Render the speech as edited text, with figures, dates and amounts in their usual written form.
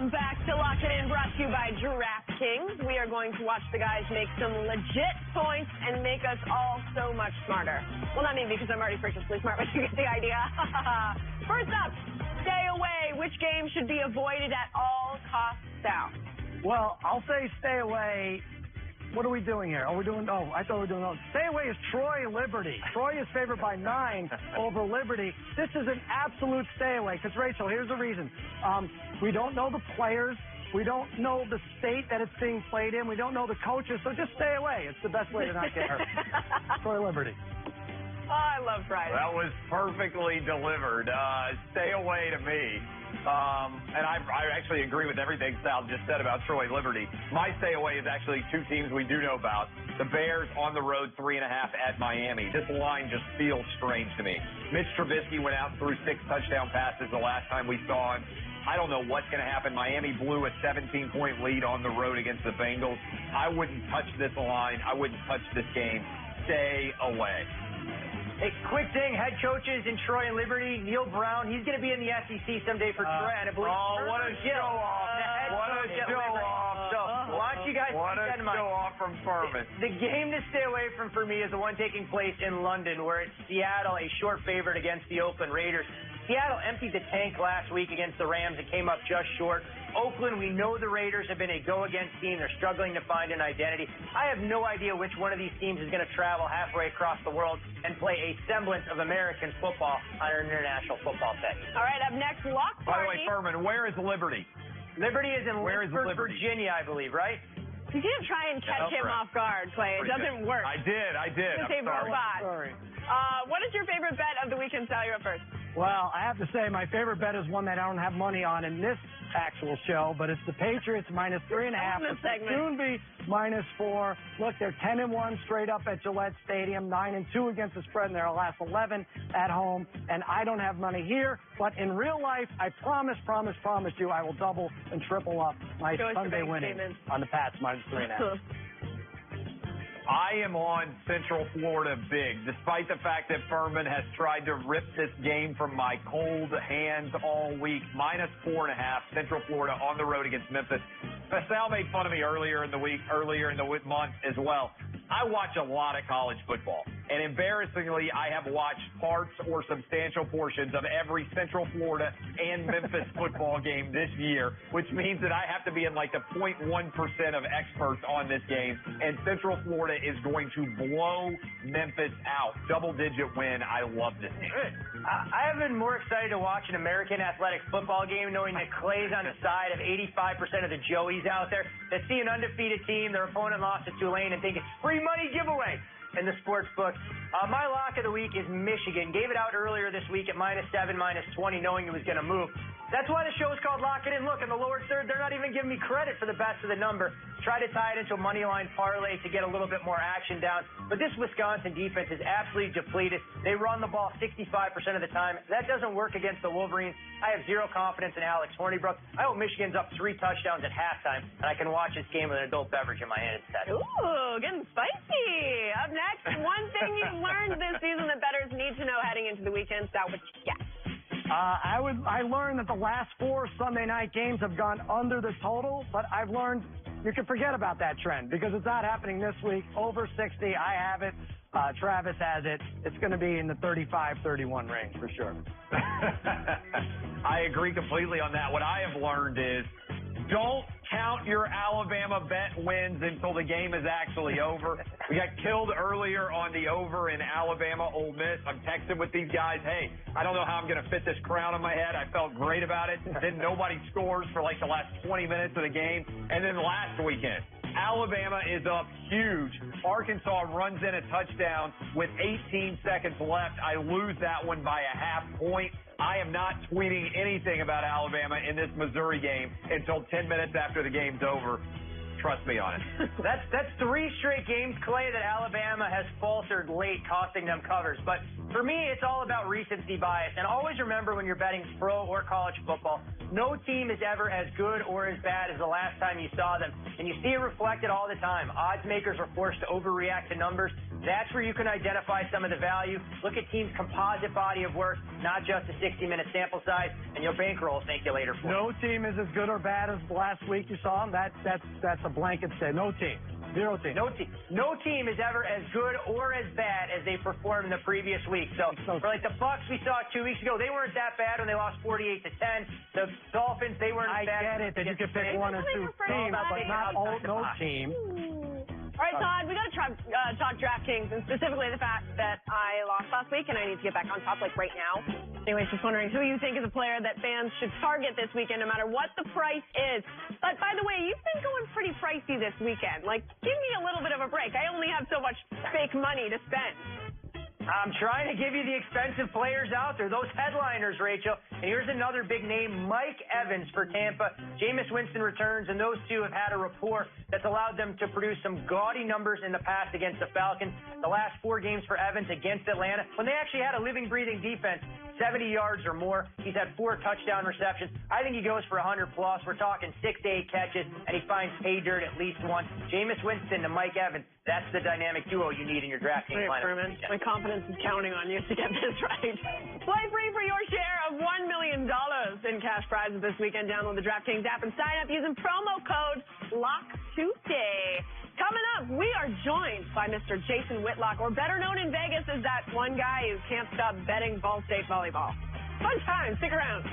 Welcome back to Lock It In, brought to you by DraftKings. We are going to watch the guys make some legit points and make us all so much smarter. Well, not me, because I'm already freakishly smart, but you get the idea. First up, stay away. Which game should be avoided at all costs, Sal? Well, I'll say stay away. What are we doing here? I thought we were doing, stay away is Troy Liberty. Troy is favored by 9 over Liberty. This is an absolute stay away because, Rachel, here's the reason. We don't know the players. We don't know the state that it's being played in. We don't know the coaches, so just stay away. It's the best way to not get hurt. Troy Liberty. Oh, I love Friday. That was perfectly delivered. Stay away to me. And I actually agree with everything Sal just said about Troy Liberty. My stay away is actually 2 teams we do know about. The Bears on the road, 3.5 at Miami. This line just feels strange to me. Mitch Trubisky went out and threw 6 touchdown passes the last time we saw him. I don't know what's going to happen. Miami blew a 17-point lead on the road against the Bengals. I wouldn't touch this line. I wouldn't touch this game. Stay away. Hey, quick thing, head coaches in Troy and Liberty, Neil Brown, he's going to be in the SEC someday for Troy, and I believe. Oh, what a show off. What a show off. So, why don't you guys what keep that in a mind. show off from Furman. The game to stay away from for me is the one taking place in London, where it's Seattle, a short favorite against the Oakland Raiders. Seattle emptied the tank last week against the Rams and came up just short. Oakland, we know the Raiders have been a go-against team. They're struggling to find an identity. I have no idea which one of these teams is going to travel halfway across the world and play a semblance of American football on an international football pitch. All right, up next, Lock Party. By the way, Furman, where is Liberty? Liberty is in Lynchburg, Virginia, I believe, right? You can't try and catch him off guard, Clay. It doesn't work. I did. It's a robot. Sorry. What is your favorite bet of the weekend, Sal? You're up first. Well, I have to say my favorite bet is one that I don't have money on in this actual show, but it's the Patriots minus 3.5. It's soon be minus 4. Look, they're 10-1 straight up at Gillette Stadium, 9-2 against the spread in their last 11 at home, and I don't have money here. But in real life, I promise you, I will double and triple up my Sunday winning on the Pats minus 3.5. I am on Central Florida big, despite the fact that Furman has tried to rip this game from my cold hands all week. Minus 4.5, Central Florida on the road against Memphis. Sal made fun of me earlier in the month as well. I watch a lot of college football, and embarrassingly, I have watched parts or substantial portions of every Central Florida and Memphis football game this year, which means that I have to be in like the 0.1% of experts on this game, and Central Florida is going to blow Memphis out. Double-digit win. I love this game. I have been more excited to watch an American athletic football game knowing that Clay's on the side of 85% of the Joeys out there that see an undefeated team, their opponent lost to Tulane, and think it's free money giveaway in the sports book. My lock of the week is Michigan. Gave it out earlier this week at -7, -20, knowing it was going to move. That's why the show is called Lock It In. Look, in the lower third, they're not even giving me credit for the best of the number. Try to tie it into a money line parlay to get a little bit more action down. But this Wisconsin defense is absolutely depleted. They run the ball 65% of the time. That doesn't work against the Wolverines. I have zero confidence in Alex Hornibrook. I hope Michigan's up 3 touchdowns at halftime, and I can watch this game with an adult beverage in my hand instead. Ooh, getting spicy. Up next, one thing you've learned this season that bettors need to know heading into the weekend. Sal, what you got? I learned that the last 4 Sunday night games have gone under the total, but I've learned you can forget about that trend because it's not happening this week. Over 60, I have it. Travis has it. It's going to be in the 35-31 range for sure. I agree completely on that. What I have learned is don't count your Alabama bet wins until the game is actually over. We got killed earlier on the over in Alabama Ole Miss. I'm texting with these guys, hey, I don't know how I'm going to fit this crown on my head. I felt great about it. Then nobody scores for like the last 20 minutes of the game. And then last weekend, Alabama is up huge. Arkansas runs in a touchdown with 18 seconds left. I lose that one by a half point. I am not tweeting anything about Alabama in this Missouri game until 10 minutes after the game's over. Trust me on it. That's 3 straight games, Clay, that Alabama has faltered late, costing them covers. But for me, it's all about recency bias. And always remember when you're betting pro or college football, no team is ever as good or as bad as the last time you saw them. And you see it reflected all the time. Odds makers are forced to overreact to numbers. That's where you can identify some of the value. Look at teams' composite body of work, not just a 60-minute sample size, and your bankroll will thank you later for it. No team is as good or bad as last week you saw them. That's a blanket say. No team. Zero team. No team is ever as good or as bad as they performed in the previous week. So for like the Bucks we saw 2 weeks ago, they weren't that bad when they lost 48-10. The Dolphins, they weren't as bad. I get it that you can pick one or two teams, but not no team. All right, Todd, we got to talk DraftKings, and specifically the fact that I lost last week and I need to get back on top like right now. Anyways, just wondering who you think is a player that fans should target this weekend, no matter what the price is. But by the way, you've been going pretty pricey this weekend. Like, give me a little bit of a break. I only have so much fake money to spend. I'm trying to give you the expensive players out there, those headliners, Rachel. And here's another big name, Mike Evans for Tampa. Jameis Winston returns, and those two have had a rapport that's allowed them to produce some gaudy numbers in the past against the Falcons. The last 4 games for Evans against Atlanta, when they actually had a living, breathing defense, 70 yards or more. He's had 4 touchdown receptions. I think he goes for 100+. We're talking 6 to 8 catches, and he finds pay dirt at least once. Jameis Winston to Mike Evans. That's the dynamic duo you need in your DraftKings lineup. My confidence is counting on you to get this right. Play free for your share of $1 million in cash prizes this weekend. Download the DraftKings app and sign up using promo code LOCKTODAY. Coming up, we are joined by Mr. Jason Whitlock, or better known in Vegas as that one guy who can't stop betting Ball State volleyball. Fun time. Stick around.